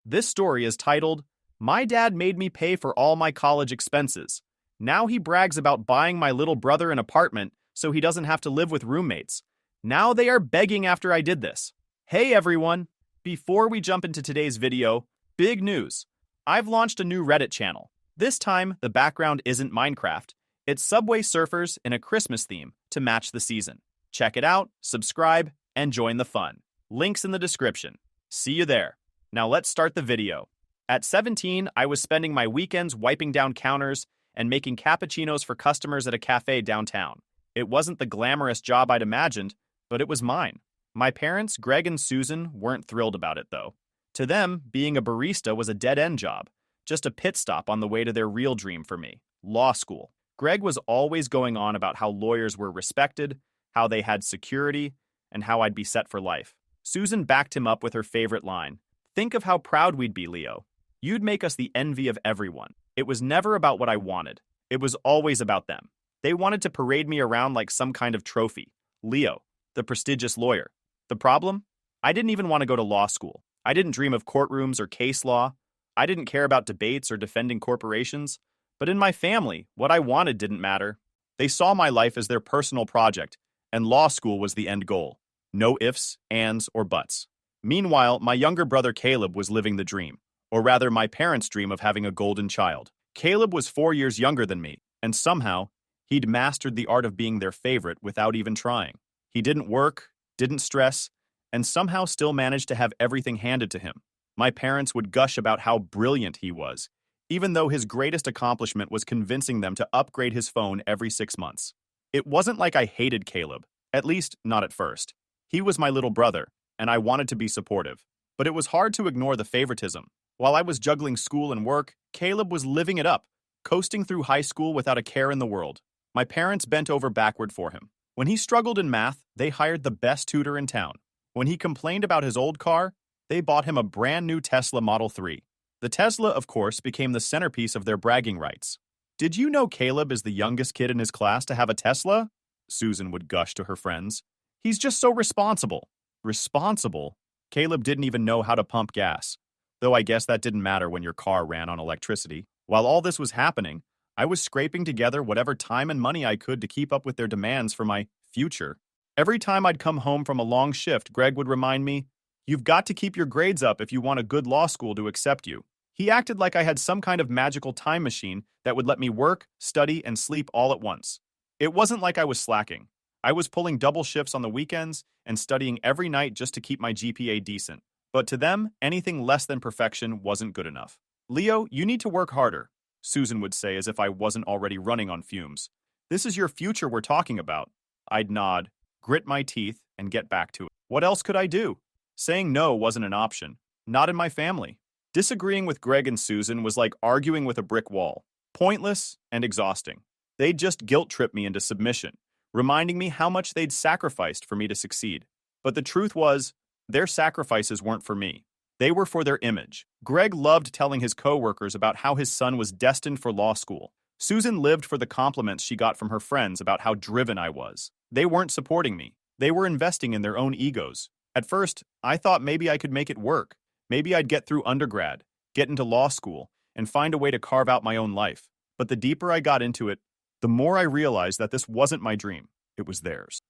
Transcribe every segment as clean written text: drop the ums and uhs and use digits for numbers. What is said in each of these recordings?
This story is titled, My Dad Made Me Pay for All My College Expenses. Now he brags about buying my little brother an apartment so he doesn't have to live with roommates. Now they are begging after I did this. Hey everyone! Before we jump into today's video, big news. I've launched a new Reddit channel. This time, the background isn't Minecraft. It's Subway Surfers in a Christmas theme to match the season. Check it out, subscribe, and join the fun. Links in the description. See you there. Now let's start the video. At 17, I was spending my weekends wiping down counters and making cappuccinos for customers at a cafe downtown. It wasn't the glamorous job I'd imagined, but it was mine. My parents, Greg and Susan, weren't thrilled about it though. To them, being a barista was a dead-end job, just a pit stop on the way to their real dream for me, law school. Greg was always going on about how lawyers were respected, how they had security, and how I'd be set for life. Susan backed him up with her favorite line, "Think of how proud we'd be, Leo. You'd make us the envy of everyone." It was never about what I wanted. It was always about them. They wanted to parade me around like some kind of trophy. Leo, the prestigious lawyer. The problem? I didn't even want to go to law school. I didn't dream of courtrooms or case law. I didn't care about debates or defending corporations. But in my family, what I wanted didn't matter. They saw my life as their personal project, and law school was the end goal. No ifs, ands, or buts. Meanwhile, my younger brother Caleb was living the dream, or rather my parents' dream of having a golden child. Caleb was 4 years younger than me, and somehow, he'd mastered the art of being their favorite without even trying. He didn't work, didn't stress, and somehow still managed to have everything handed to him. My parents would gush about how brilliant he was, even though his greatest accomplishment was convincing them to upgrade his phone every 6 months. It wasn't like I hated Caleb, at least not at first. He was my little brother, and I wanted to be supportive. But it was hard to ignore the favoritism. While I was juggling school and work, Caleb was living it up, coasting through high school without a care in the world. My parents bent over backward for him. When he struggled in math, they hired the best tutor in town. When he complained about his old car, they bought him a brand new Tesla Model 3. The Tesla, of course, became the centerpiece of their bragging rights. "Did you know Caleb is the youngest kid in his class to have a Tesla?" Susan would gush to her friends. "He's just so responsible." Responsible? Caleb didn't even know how to pump gas. Though I guess that didn't matter when your car ran on electricity. While all this was happening, I was scraping together whatever time and money I could to keep up with their demands for my future. Every time I'd come home from a long shift, Greg would remind me, "You've got to keep your grades up if you want a good law school to accept you." He acted like I had some kind of magical time machine that would let me work, study, and sleep all at once. It wasn't like I was slacking. I was pulling double shifts on the weekends and studying every night just to keep my GPA decent. But to them, anything less than perfection wasn't good enough. "Leo, you need to work harder," Susan would say as if I wasn't already running on fumes. "This is your future we're talking about." I'd nod, grit my teeth, and get back to it. What else could I do? Saying no wasn't an option. Not in my family. Disagreeing with Greg and Susan was like arguing with a brick wall. Pointless and exhausting. They'd just guilt-trip me into submission, reminding me how much they'd sacrificed for me to succeed. But the truth was, their sacrifices weren't for me. They were for their image. Greg loved telling his coworkers about how his son was destined for law school. Susan lived for the compliments she got from her friends about how driven I was. They weren't supporting me. They were investing in their own egos. At first, I thought maybe I could make it work. Maybe I'd get through undergrad, get into law school, and find a way to carve out my own life. But the deeper I got into it, the more I realized that this wasn't my dream. It was theirs.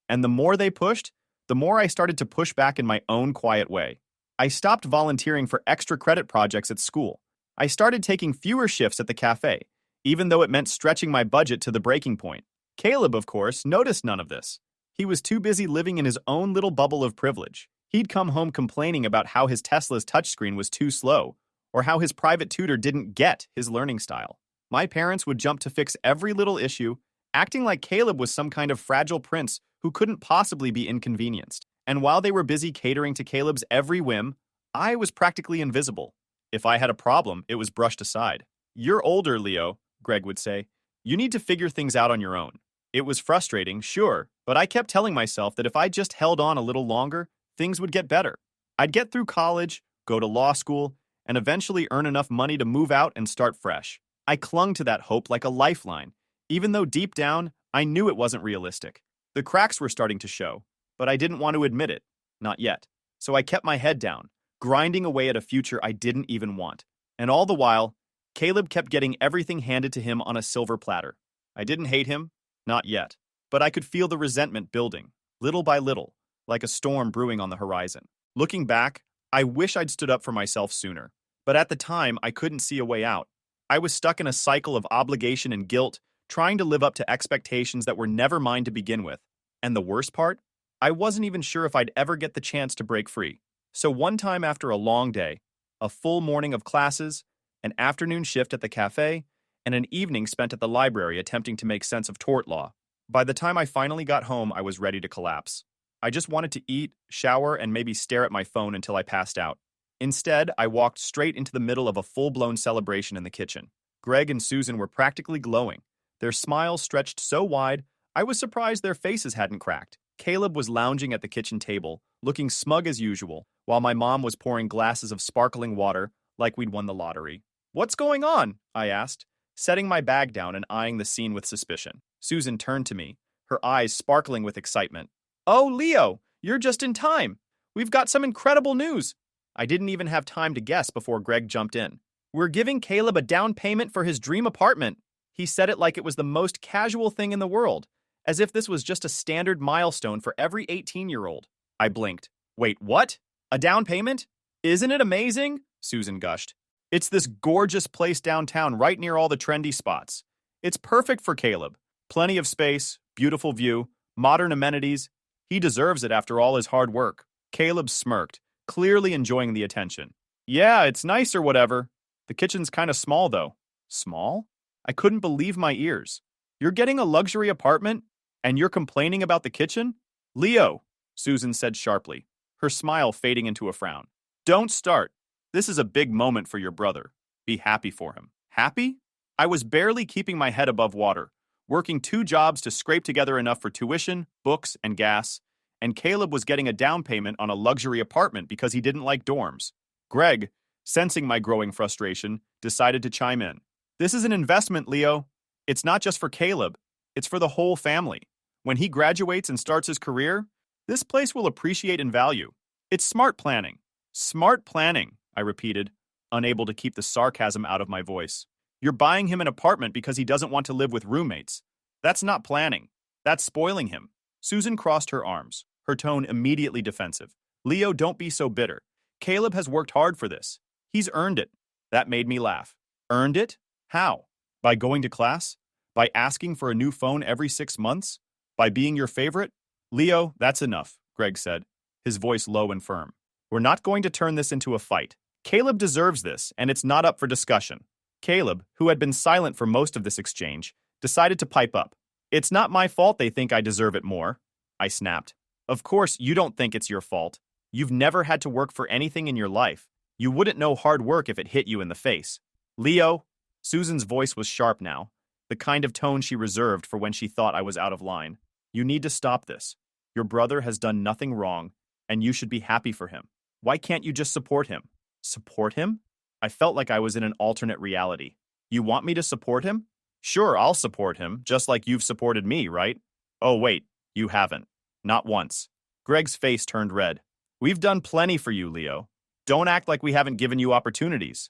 And the more they pushed, the more I started to push back in my own quiet way. I stopped volunteering for extra credit projects at school. I started taking fewer shifts at the cafe, even though it meant stretching my budget to the breaking point. Caleb, of course, noticed none of this. He was too busy living in his own little bubble of privilege. He'd come home complaining about how his Tesla's touchscreen was too slow, or how his private tutor didn't get his learning style. My parents would jump to fix every little issue, acting like Caleb was some kind of fragile prince who couldn't possibly be inconvenienced. And while they were busy catering to Caleb's every whim, I was practically invisible. If I had a problem, it was brushed aside. "You're older, Leo," Greg would say. "You need to figure things out on your own." It was frustrating, sure, but I kept telling myself that if I just held on a little longer, things would get better. I'd get through college, go to law school, and eventually earn enough money to move out and start fresh. I clung to that hope like a lifeline, even though deep down, I knew it wasn't realistic. The cracks were starting to show, but I didn't want to admit it. Not yet. So I kept my head down, grinding away at a future I didn't even want. And all the while, Caleb kept getting everything handed to him on a silver platter. I didn't hate him, not yet, but I could feel the resentment building, little by little, like a storm brewing on the horizon. Looking back, I wish I'd stood up for myself sooner, but at the time I couldn't see a way out. I was stuck in a cycle of obligation and guilt, trying to live up to expectations that were never mine to begin with. And the worst part? I wasn't even sure if I'd ever get the chance to break free. So one time after a long day, a full morning of classes, an afternoon shift at the cafe, and an evening spent at the library attempting to make sense of tort law, by the time I finally got home, I was ready to collapse. I just wanted to eat, shower, and maybe stare at my phone until I passed out. Instead, I walked straight into the middle of a full-blown celebration in the kitchen. Greg and Susan were practically glowing. Their smiles stretched so wide, I was surprised their faces hadn't cracked. Caleb was lounging at the kitchen table, looking smug as usual, while my mom was pouring glasses of sparkling water like we'd won the lottery. "What's going on?" I asked, setting my bag down and eyeing the scene with suspicion. Susan turned to me, her eyes sparkling with excitement. "Oh, Leo, you're just in time. We've got some incredible news." I didn't even have time to guess before Greg jumped in. "We're giving Caleb a down payment for his dream apartment." He said it like it was the most casual thing in the world, as if this was just a standard milestone for every 18-year-old. I blinked. "Wait, what? A down payment? Isn't it amazing?" Susan gushed. "It's this gorgeous place downtown right near all the trendy spots. It's perfect for Caleb. Plenty of space, beautiful view, modern amenities. He deserves it after all his hard work." Caleb smirked, clearly enjoying the attention. "Yeah, it's nice or whatever. The kitchen's kind of small, though." Small? I couldn't believe my ears. "You're getting a luxury apartment, and you're complaining about the kitchen?" "Leo," Susan said sharply, her smile fading into a frown. "Don't start. This is a big moment for your brother. Be happy for him." Happy? I was barely keeping my head above water, working 2 jobs to scrape together enough for tuition, books, and gas, and Caleb was getting a down payment on a luxury apartment because he didn't like dorms. Greg, sensing my growing frustration, decided to chime in. "This is an investment, Leo. It's not just for Caleb. It's for the whole family. When he graduates and starts his career, this place will appreciate in value. It's smart planning." "Smart planning," I repeated, unable to keep the sarcasm out of my voice. "You're buying him an apartment because he doesn't want to live with roommates. That's not planning. That's spoiling him." Susan crossed her arms, her tone immediately defensive. "Leo, don't be so bitter. Caleb has worked hard for this. He's earned it." That made me laugh. Earned it? How? By going to class? By asking for a new phone every 6 months? By being your favorite? "Leo, that's enough," Greg said, his voice low and firm. "We're not going to turn this into a fight. Caleb deserves this, and it's not up for discussion." Caleb, who had been silent for most of this exchange, decided to pipe up. "It's not my fault they think I deserve it more," I snapped. "Of course you don't think it's your fault. You've never had to work for anything in your life. You wouldn't know hard work if it hit you in the face." "Leo," Susan's voice was sharp now, the kind of tone she reserved for when she thought I was out of line. "You need to stop this. Your brother has done nothing wrong, and you should be happy for him. Why can't you just support him?" Support him? I felt like I was in an alternate reality. "You want me to support him? Sure, I'll support him, just like you've supported me, right?" "Oh, wait, you haven't. Not once." Greg's face turned red. "We've done plenty for you, Leo. Don't act like we haven't given you opportunities."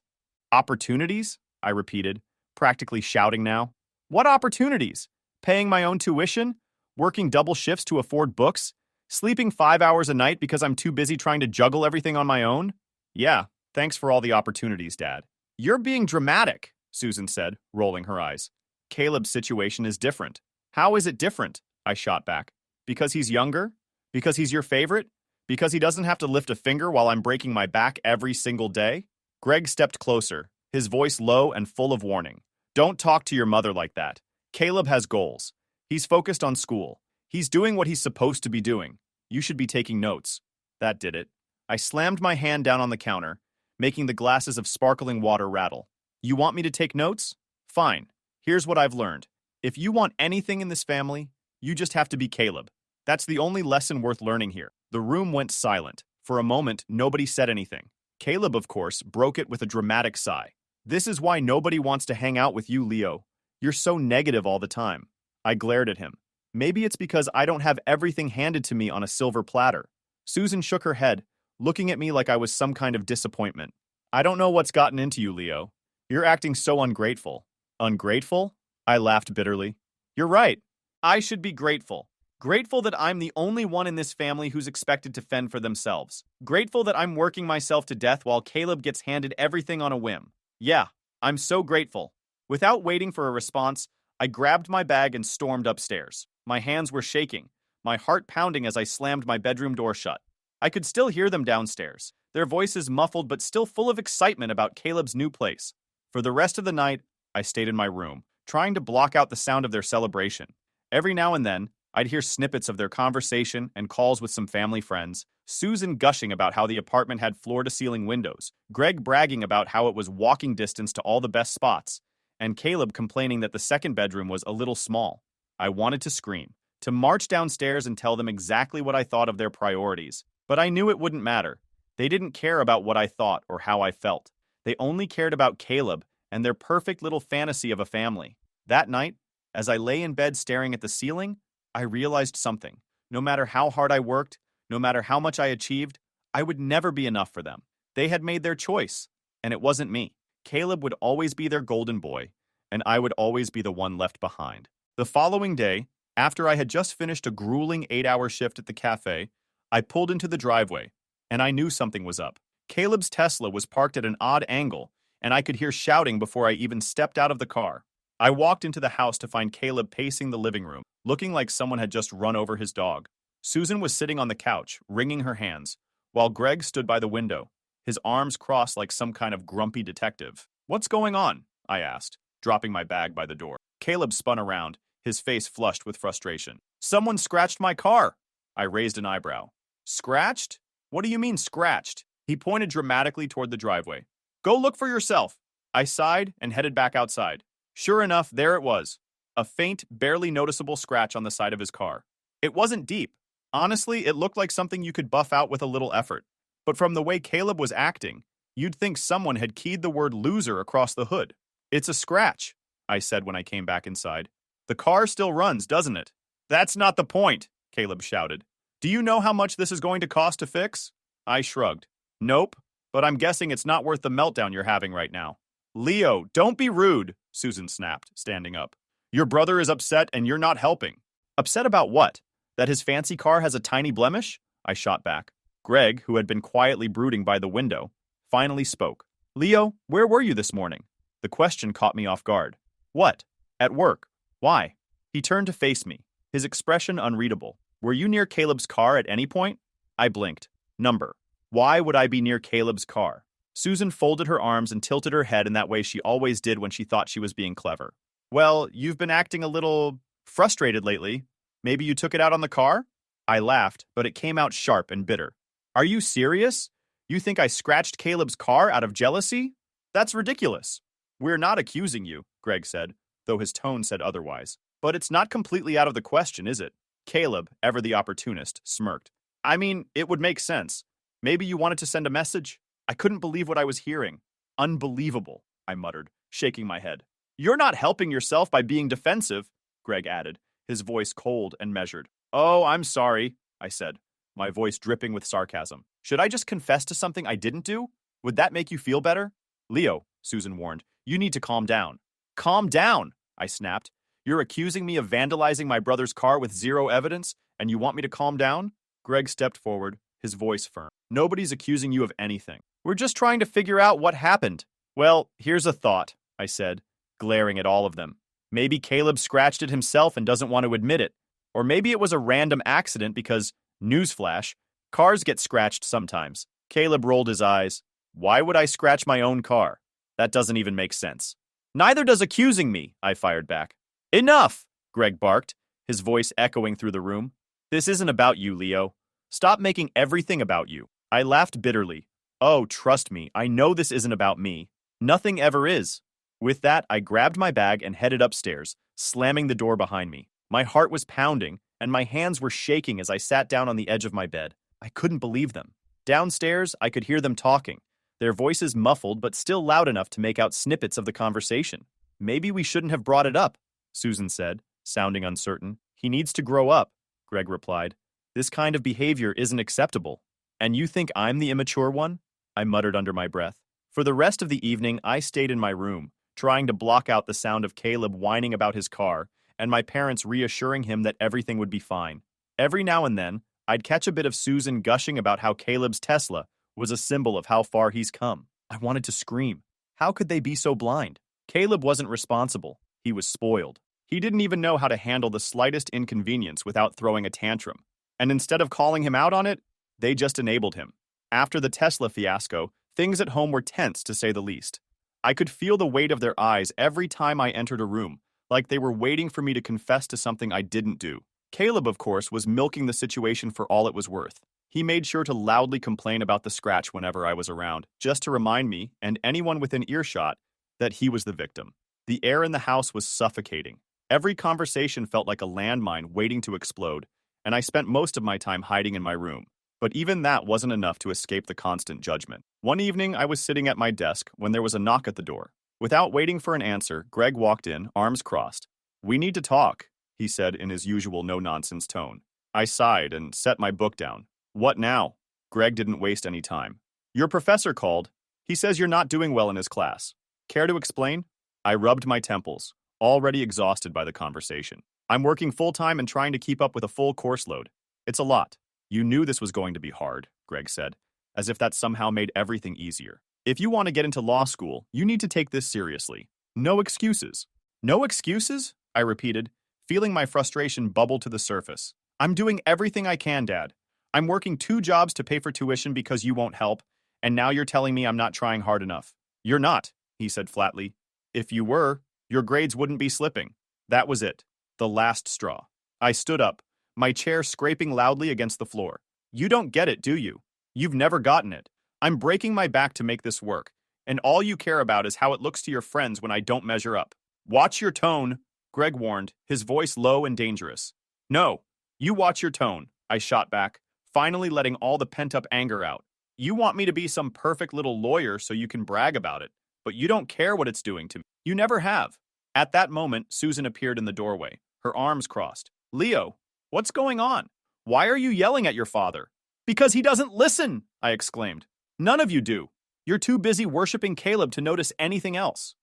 "Opportunities?" I repeated, practically shouting now. "What opportunities? Paying my own tuition? Working double shifts to afford books? Sleeping 5 hours a night because I'm too busy trying to juggle everything on my own?" "Yeah, thanks for all the opportunities, Dad." "You're being dramatic," Susan said, rolling her eyes. "Caleb's situation is different." "How is it different?" I shot back. "Because he's younger? Because he's your favorite? Because he doesn't have to lift a finger while I'm breaking my back every single day?" Greg stepped closer, his voice low and full of warning. "Don't talk to your mother like that. Caleb has goals. He's focused on school. He's doing what he's supposed to be doing. You should be taking notes." That did it. I slammed my hand down on the counter, making the glasses of sparkling water rattle. "You want me to take notes? Fine. Here's what I've learned. If you want anything in this family, you just have to be Caleb. That's the only lesson worth learning here." The room went silent. For a moment, nobody said anything. Caleb, of course, broke it with a dramatic sigh. "This is why nobody wants to hang out with you, Leo. You're so negative all the time." I glared at him. "Maybe it's because I don't have everything handed to me on a silver platter." Susan shook her head, looking at me like I was some kind of disappointment. I don't know what's gotten into you, Leo. You're acting so ungrateful. Ungrateful? I laughed bitterly. You're right. I should be grateful. Grateful that I'm the only one in this family who's expected to fend for themselves. Grateful that I'm working myself to death while Caleb gets handed everything on a whim. Yeah, I'm so grateful. Without waiting for a response, I grabbed my bag and stormed upstairs. My hands were shaking, my heart pounding as I slammed my bedroom door shut. I could still hear them downstairs, their voices muffled but still full of excitement about Caleb's new place. For the rest of the night, I stayed in my room, trying to block out the sound of their celebration. Every now and then, I'd hear snippets of their conversation and calls with some family friends, Susan gushing about how the apartment had floor-to-ceiling windows, Greg bragging about how it was walking distance to all the best spots, and Caleb complaining that the second bedroom was a little small. I wanted to scream, to march downstairs and tell them exactly what I thought of their priorities, but I knew it wouldn't matter. They didn't care about what I thought or how I felt. They only cared about Caleb and their perfect little fantasy of a family. That night, as I lay in bed staring at the ceiling, I realized something. No matter how hard I worked, no matter how much I achieved, I would never be enough for them. They had made their choice, and it wasn't me. Caleb would always be their golden boy, and I would always be the one left behind. The following day, after I had just finished a grueling 8-hour shift at the cafe, I pulled into the driveway, and I knew something was up. Caleb's Tesla was parked at an odd angle, and I could hear shouting before I even stepped out of the car. I walked into the house to find Caleb pacing the living room, looking like someone had just run over his dog. Susan was sitting on the couch, wringing her hands, while Greg stood by the window, his arms crossed like some kind of grumpy detective. "What's going on?" I asked, dropping my bag by the door. Caleb spun around, his face flushed with frustration. "Someone scratched my car!" I raised an eyebrow. "Scratched? What do you mean scratched?" He pointed dramatically toward the driveway. "Go look for yourself." I sighed and headed back outside. Sure enough, there it was. A faint, barely noticeable scratch on the side of his car. It wasn't deep. Honestly, it looked like something you could buff out with a little effort. But from the way Caleb was acting, you'd think someone had keyed the word loser across the hood. "It's a scratch," I said when I came back inside. "The car still runs, doesn't it?" "That's not the point," Caleb shouted. "Do you know how much this is going to cost to fix?" I shrugged. "Nope, but I'm guessing it's not worth the meltdown you're having right now." "Leo, don't be rude," Susan snapped, standing up. "Your brother is upset and you're not helping." "Upset about what? That his fancy car has a tiny blemish?" I shot back. Greg, who had been quietly brooding by the window, finally spoke. "Leo, where were you this morning?" The question caught me off guard. "What? At work. Why?" He turned to face me, his expression unreadable. "Were you near Caleb's car at any point?" I blinked. Number. Why would I be near Caleb's car? Susan folded her arms and tilted her head in that way she always did when she thought she was being clever. "Well, you've been acting a little frustrated lately. Maybe you took it out on the car?" I laughed, but it came out sharp and bitter. "Are you serious? You think I scratched Caleb's car out of jealousy? That's ridiculous." "We're not accusing you," Greg said, though his tone said otherwise. "But it's not completely out of the question, is it?" Caleb, ever the opportunist, smirked. "I mean, it would make sense. Maybe you wanted to send a message?" I couldn't believe what I was hearing. "Unbelievable," I muttered, shaking my head. "You're not helping yourself by being defensive," Greg added, his voice cold and measured. "Oh, I'm sorry," I said, my voice dripping with sarcasm. "Should I just confess to something I didn't do? Would that make you feel better?" "Leo," Susan warned, "you need to calm down." "Calm down," I snapped. "You're accusing me of vandalizing my brother's car with zero evidence, and you want me to calm down?" Greg stepped forward, his voice firm. "Nobody's accusing you of anything. We're just trying to figure out what happened." "Well, here's a thought," I said, glaring at all of them. "Maybe Caleb scratched it himself and doesn't want to admit it. Or maybe it was a random accident because, newsflash, cars get scratched sometimes." Caleb rolled his eyes. "Why would I scratch my own car? That doesn't even make sense." "Neither does accusing me," I fired back. "Enough!" Greg barked, his voice echoing through the room. "This isn't about you, Leo. Stop making everything about you." I laughed bitterly. "Oh, trust me, I know this isn't about me. Nothing ever is." With that, I grabbed my bag and headed upstairs, slamming the door behind me. My heart was pounding, and my hands were shaking as I sat down on the edge of my bed. I couldn't believe them. Downstairs, I could hear them talking, their voices muffled but still loud enough to make out snippets of the conversation. "Maybe we shouldn't have brought it up," Susan said, sounding uncertain. "He needs to grow up," Greg replied. "This kind of behavior isn't acceptable." And you think I'm the immature one? I muttered under my breath. For the rest of the evening, I stayed in my room, trying to block out the sound of Caleb whining about his car and my parents reassuring him that everything would be fine. Every now and then, I'd catch a bit of Susan gushing about how Caleb's Tesla was a symbol of how far he's come. I wanted to scream. How could they be so blind? Caleb wasn't responsible. He was spoiled. He didn't even know how to handle the slightest inconvenience without throwing a tantrum. And instead of calling him out on it, they just enabled him. After the Tesla fiasco, things at home were tense to say the least. I could feel the weight of their eyes every time I entered a room, like they were waiting for me to confess to something I didn't do. Caleb, of course, was milking the situation for all it was worth. He made sure to loudly complain about the scratch whenever I was around, just to remind me, and anyone within earshot, that he was the victim. The air in the house was suffocating. Every conversation felt like a landmine waiting to explode, and I spent most of my time hiding in my room. But even that wasn't enough to escape the constant judgment. One evening, I was sitting at my desk when there was a knock at the door. Without waiting for an answer, Greg walked in, arms crossed. "We need to talk," he said in his usual no-nonsense tone. I sighed and set my book down. "What now?" Greg didn't waste any time. "Your professor called. He says you're not doing well in his class. Care to explain?" I rubbed my temples, already exhausted by the conversation. "I'm working full-time and trying to keep up with a full course load. It's a lot." "You knew this was going to be hard," Greg said, as if that somehow made everything easier. "If you want to get into law school, you need to take this seriously. No excuses." "No excuses?" I repeated, feeling my frustration bubble to the surface. "I'm doing everything I can, Dad. I'm working 2 jobs to pay for tuition because you won't help, and now you're telling me I'm not trying hard enough." "You're not," he said flatly. "If you were, your grades wouldn't be slipping." That was it. The last straw. I stood up, my chair scraping loudly against the floor. "You don't get it, do you? You've never gotten it. I'm breaking my back to make this work, and all you care about is how it looks to your friends when I don't measure up." "Watch your tone," Greg warned, his voice low and dangerous. "No, you watch your tone," I shot back, finally letting all the pent-up anger out. "You want me to be some perfect little lawyer so you can brag about it, but you don't care what it's doing to me. You never have." At that moment, Susan appeared in the doorway, her arms crossed. "Leo, what's going on? Why are you yelling at your father?" "Because he doesn't listen," I exclaimed. "None of you do. You're too busy worshiping Caleb to notice anything else."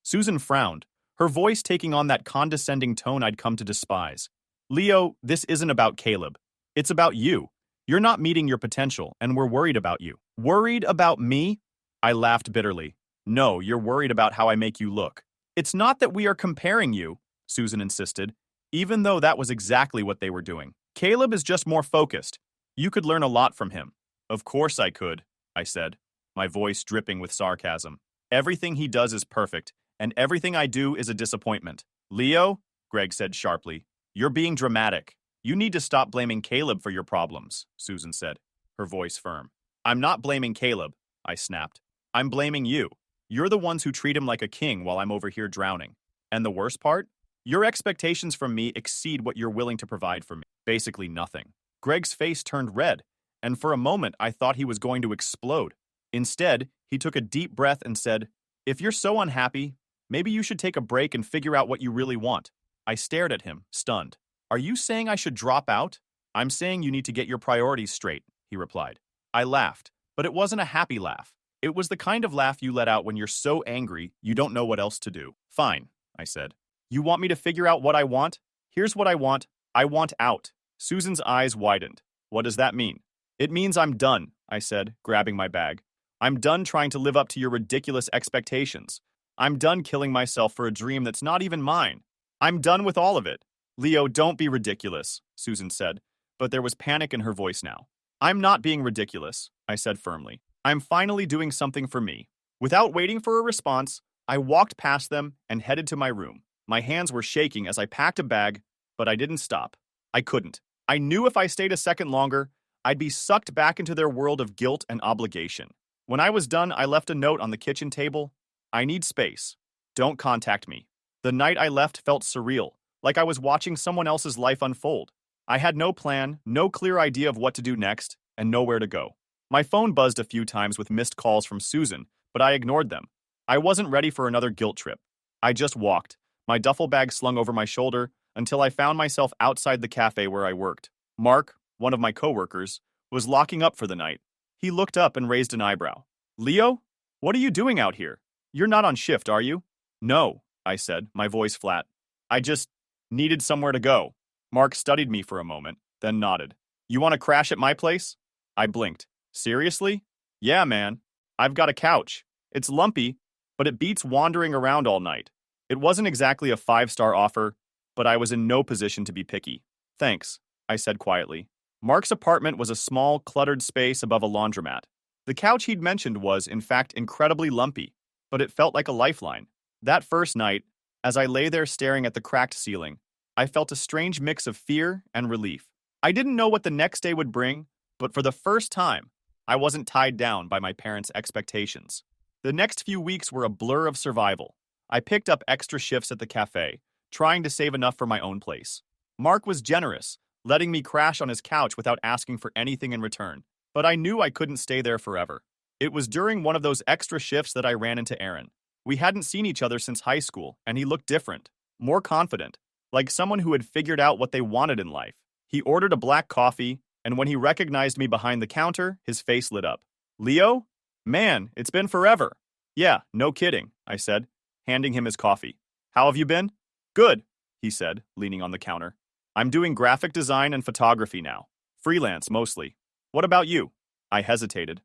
Susan frowned, her voice taking on that condescending tone I'd come to despise. "Leo, this isn't about Caleb. It's about you. You're not meeting your potential, and we're worried about you." "Worried about me?" I laughed bitterly. "No, you're worried about how I make you look." "It's not that we are comparing you," Susan insisted, even though that was exactly what they were doing. "Caleb is just more focused. You could learn a lot from him." "Of course I could," I said, my voice dripping with sarcasm. "Everything he does is perfect, and everything I do is a disappointment." "Leo," Greg said sharply, "you're being dramatic. You need to stop blaming Caleb for your problems," Susan said, her voice firm. "I'm not blaming Caleb," I snapped. "I'm blaming you. You're the ones who treat him like a king while I'm over here drowning. And the worst part? Your expectations from me exceed what you're willing to provide for me. Basically nothing." Greg's face turned red, and for a moment I thought he was going to explode. Instead, he took a deep breath and said, "If you're so unhappy, maybe you should take a break and figure out what you really want." I stared at him, stunned. "Are you saying I should drop out?" "I'm saying you need to get your priorities straight," he replied. I laughed, but it wasn't a happy laugh. It was the kind of laugh you let out when you're so angry you don't know what else to do. "Fine," I said. "You want me to figure out what I want? Here's what I want. I want out." Susan's eyes widened. "What does that mean?" "It means I'm done," I said, grabbing my bag. "I'm done trying to live up to your ridiculous expectations. I'm done killing myself for a dream that's not even mine. I'm done with all of it." "Leo, don't be ridiculous," Susan said, but there was panic in her voice now. "I'm not being ridiculous," I said firmly. "I'm finally doing something for me." Without waiting for a response, I walked past them and headed to my room. My hands were shaking as I packed a bag, but I didn't stop. I couldn't. I knew if I stayed a second longer, I'd be sucked back into their world of guilt and obligation. When I was done, I left a note on the kitchen table. "I need space. Don't contact me." The night I left felt surreal, like I was watching someone else's life unfold. I had no plan, no clear idea of what to do next, and nowhere to go. My phone buzzed a few times with missed calls from Susan, but I ignored them. I wasn't ready for another guilt trip. I just walked, my duffel bag slung over my shoulder, until I found myself outside the cafe where I worked. Mark, one of my coworkers, was locking up for the night. He looked up and raised an eyebrow. Leo? What are you doing out here? You're not on shift, are you? No, I said, my voice flat. I just needed somewhere to go. Mark studied me for a moment, then nodded. You want to crash at my place? I blinked. Seriously? Yeah, man. I've got a couch. It's lumpy, but it beats wandering around all night. It wasn't exactly a 5-star offer, but I was in no position to be picky. Thanks, I said quietly. Mark's apartment was a small, cluttered space above a laundromat. The couch he'd mentioned was, in fact, incredibly lumpy, but it felt like a lifeline. That first night, as I lay there staring at the cracked ceiling, I felt a strange mix of fear and relief. I didn't know what the next day would bring, but for the first time, I wasn't tied down by my parents' expectations. The next few weeks were a blur of survival. I picked up extra shifts at the cafe, trying to save enough for my own place. Mark was generous, letting me crash on his couch without asking for anything in return, but I knew I couldn't stay there forever. It was during one of those extra shifts that I ran into Aaron. We hadn't seen each other since high school, and he looked different, more confident, like someone who had figured out what they wanted in life. He ordered a black coffee, and when he recognized me behind the counter, his face lit up. Leo? Man, it's been forever. Yeah, no kidding, I said, handing him his coffee. How have you been? Good, he said, leaning on the counter. I'm doing graphic design and photography now. Freelance, mostly. What about you? I hesitated.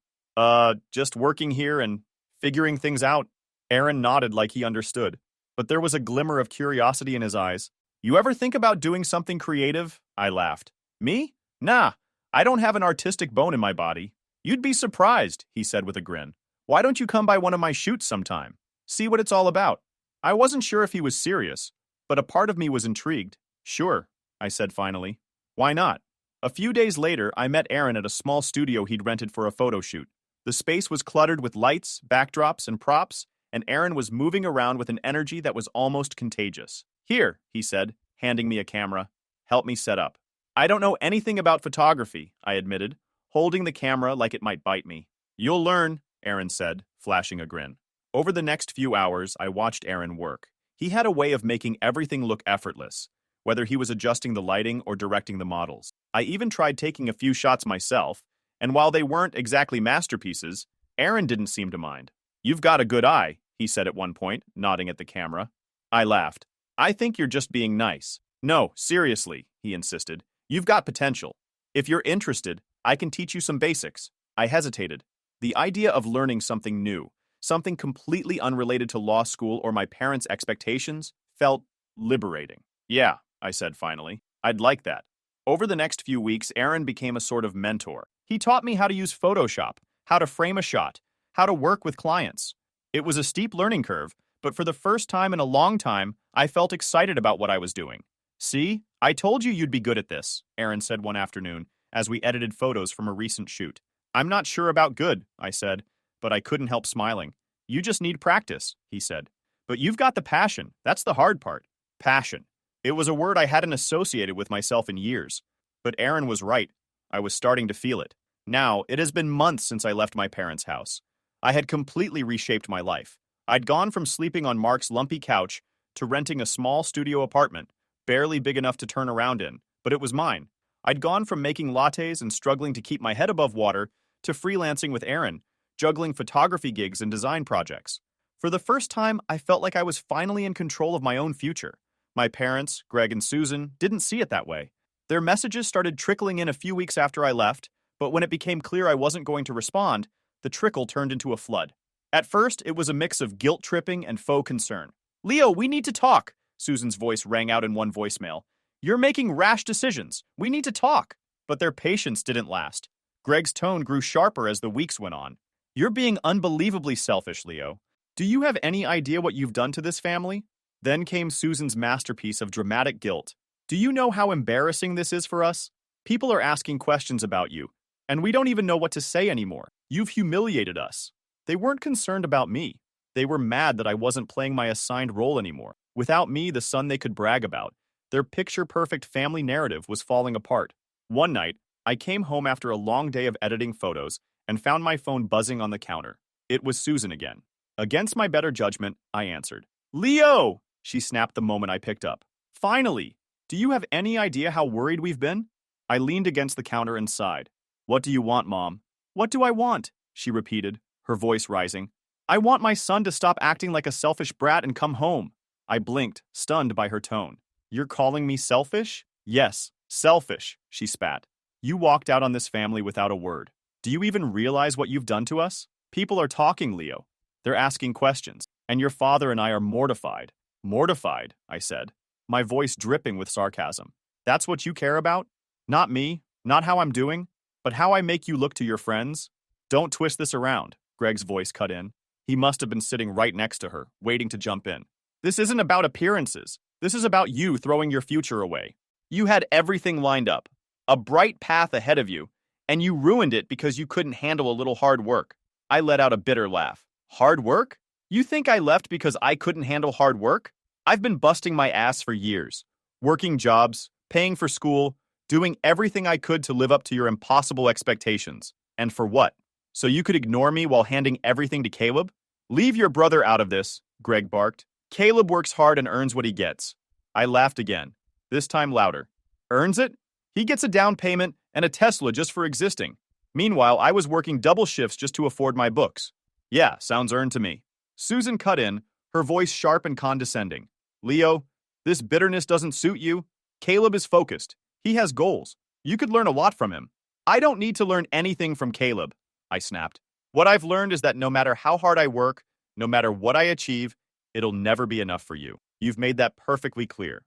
Just working here and figuring things out. Aaron nodded like he understood, but there was a glimmer of curiosity in his eyes. You ever think about doing something creative? I laughed. Me? Nah, I don't have an artistic bone in my body. You'd be surprised, he said with a grin. Why don't you come by one of my shoots sometime? See what it's all about. I wasn't sure if he was serious, but a part of me was intrigued. Sure, I said finally. Why not? A few days later, I met Aaron at a small studio he'd rented for a photo shoot. The space was cluttered with lights, backdrops, and props, and Aaron was moving around with an energy that was almost contagious. Here, he said, handing me a camera. Help me set up. I don't know anything about photography, I admitted, holding the camera like it might bite me. You'll learn, Aaron said, flashing a grin. Over the next few hours, I watched Aaron work. He had a way of making everything look effortless, whether he was adjusting the lighting or directing the models. I even tried taking a few shots myself, and while they weren't exactly masterpieces, Aaron didn't seem to mind. You've got a good eye, he said at one point, nodding at the camera. I laughed. I think you're just being nice. No, seriously, he insisted. You've got potential. If you're interested, I can teach you some basics. I hesitated. The idea of learning something new, something completely unrelated to law school or my parents' expectations, felt liberating. Yeah, I said finally. I'd like that. Over the next few weeks, Aaron became a sort of mentor. He taught me how to use Photoshop, how to frame a shot, how to work with clients. It was a steep learning curve, but for the first time in a long time, I felt excited about what I was doing. See, I told you you'd be good at this, Aaron said one afternoon, as we edited photos from a recent shoot. I'm not sure about good, I said, but I couldn't help smiling. You just need practice, he said. But you've got the passion. That's the hard part. Passion. It was a word I hadn't associated with myself in years. But Aaron was right. I was starting to feel it. Now, it has been months since I left my parents' house. I had completely reshaped my life. I'd gone from sleeping on Mark's lumpy couch to renting a small studio apartment, barely big enough to turn around in, but it was mine. I'd gone from making lattes and struggling to keep my head above water to freelancing with Aaron, juggling photography gigs and design projects. For the first time, I felt like I was finally in control of my own future. My parents, Greg and Susan, didn't see it that way. Their messages started trickling in a few weeks after I left, but when it became clear I wasn't going to respond, the trickle turned into a flood. At first, it was a mix of guilt-tripping and faux concern. Leo, we need to talk, Susan's voice rang out in one voicemail. You're making rash decisions. We need to talk. But their patience didn't last. Greg's tone grew sharper as the weeks went on. You're being unbelievably selfish, Leo. Do you have any idea what you've done to this family? Then came Susan's masterpiece of dramatic guilt. Do you know how embarrassing this is for us? People are asking questions about you, and we don't even know what to say anymore. You've humiliated us. They weren't concerned about me. They were mad that I wasn't playing my assigned role anymore. Without me, the son they could brag about, their picture-perfect family narrative was falling apart. One night, I came home after a long day of editing photos and found my phone buzzing on the counter. It was Susan again. Against my better judgment, I answered. Leo! She snapped the moment I picked up. Finally! Do you have any idea how worried we've been? I leaned against the counter and sighed. What do you want, Mom? What do I want? She repeated, her voice rising. I want my son to stop acting like a selfish brat and come home. I blinked, stunned by her tone. You're calling me selfish? Yes, selfish, she spat. You walked out on this family without a word. Do you even realize what you've done to us? People are talking, Leo. They're asking questions, and your father and I are mortified. Mortified, I said, my voice dripping with sarcasm. That's what you care about? Not me, not how I'm doing, but how I make you look to your friends? Don't twist this around, Greg's voice cut in. He must have been sitting right next to her, waiting to jump in. This isn't about appearances. This is about you throwing your future away. You had everything lined up, a bright path ahead of you, and you ruined it because you couldn't handle a little hard work. I let out a bitter laugh. Hard work? You think I left because I couldn't handle hard work? I've been busting my ass for years, working jobs, paying for school, doing everything I could to live up to your impossible expectations. And for what? So you could ignore me while handing everything to Caleb? Leave your brother out of this, Greg barked. Caleb works hard and earns what he gets. I laughed again, this time louder. Earns it? He gets a down payment and a Tesla just for existing. Meanwhile, I was working double shifts just to afford my books. Yeah, sounds earned to me. Susan cut in, her voice sharp and condescending. Leo, this bitterness doesn't suit you. Caleb is focused. He has goals. You could learn a lot from him. I don't need to learn anything from Caleb, I snapped. What I've learned is that no matter how hard I work, no matter what I achieve, it'll never be enough for you. You've made that perfectly clear.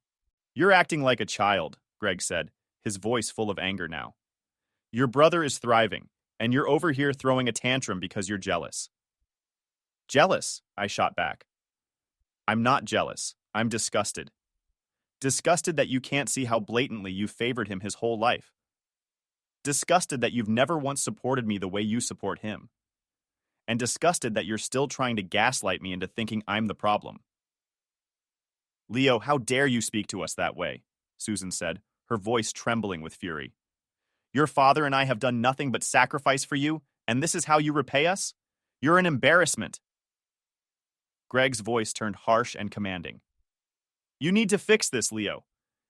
You're acting like a child, Greg said, his voice full of anger now. Your brother is thriving, and you're over here throwing a tantrum because you're jealous. Jealous, I shot back. I'm not jealous. I'm disgusted. Disgusted that you can't see how blatantly you favored him his whole life. Disgusted that you've never once supported me the way you support him. And disgusted that you're still trying to gaslight me into thinking I'm the problem. Leo, how dare you speak to us that way, Susan said, her voice trembling with fury. Your father and I have done nothing but sacrifice for you, and this is how you repay us? You're an embarrassment. Greg's voice turned harsh and commanding. You need to fix this, Leo.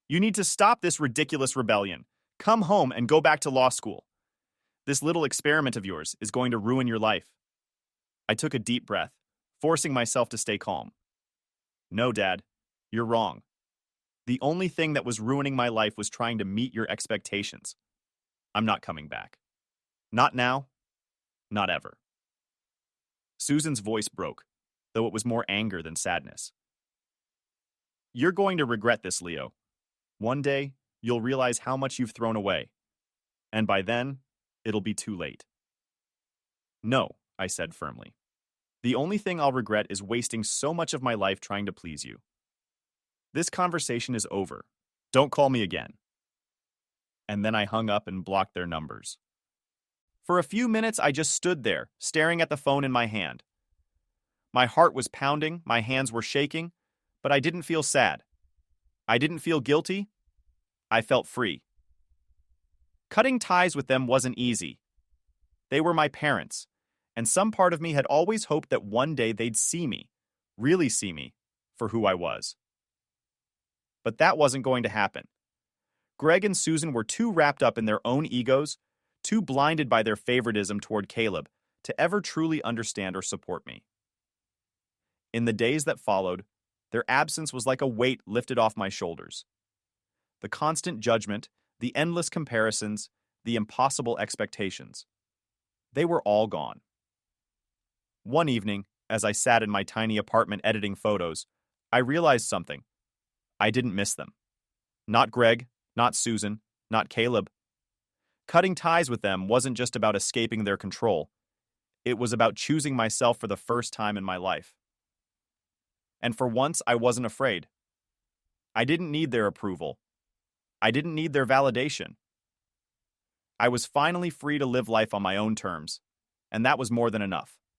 You need to stop this ridiculous rebellion. Come home and go back to law school. This little experiment of yours is going to ruin your life. I took a deep breath, forcing myself to stay calm. No, Dad, you're wrong. The only thing that was ruining my life was trying to meet your expectations. I'm not coming back. Not now, not ever. Susan's voice broke, though it was more anger than sadness. You're going to regret this, Leo. One day, you'll realize how much you've thrown away. And by then, it'll be too late. No, I said firmly. The only thing I'll regret is wasting so much of my life trying to please you. This conversation is over. Don't call me again. And then I hung up and blocked their numbers. For a few minutes, I just stood there, staring at the phone in my hand. My heart was pounding, my hands were shaking, but I didn't feel sad. I didn't feel guilty. I felt free. Cutting ties with them wasn't easy. They were my parents, and some part of me had always hoped that one day they'd see me, really see me, for who I was. But that wasn't going to happen. Greg and Susan were too wrapped up in their own egos, too blinded by their favoritism toward Caleb, to ever truly understand or support me. In the days that followed, their absence was like a weight lifted off my shoulders. The constant judgment, the endless comparisons, the impossible expectations. They were all gone. One evening, as I sat in my tiny apartment editing photos, I realized something. I didn't miss them. Not Greg, not Susan, not Caleb. Cutting ties with them wasn't just about escaping their control. It was about choosing myself for the first time in my life. And for once, I wasn't afraid. I didn't need their approval. I didn't need their validation. I was finally free to live life on my own terms, and that was more than enough.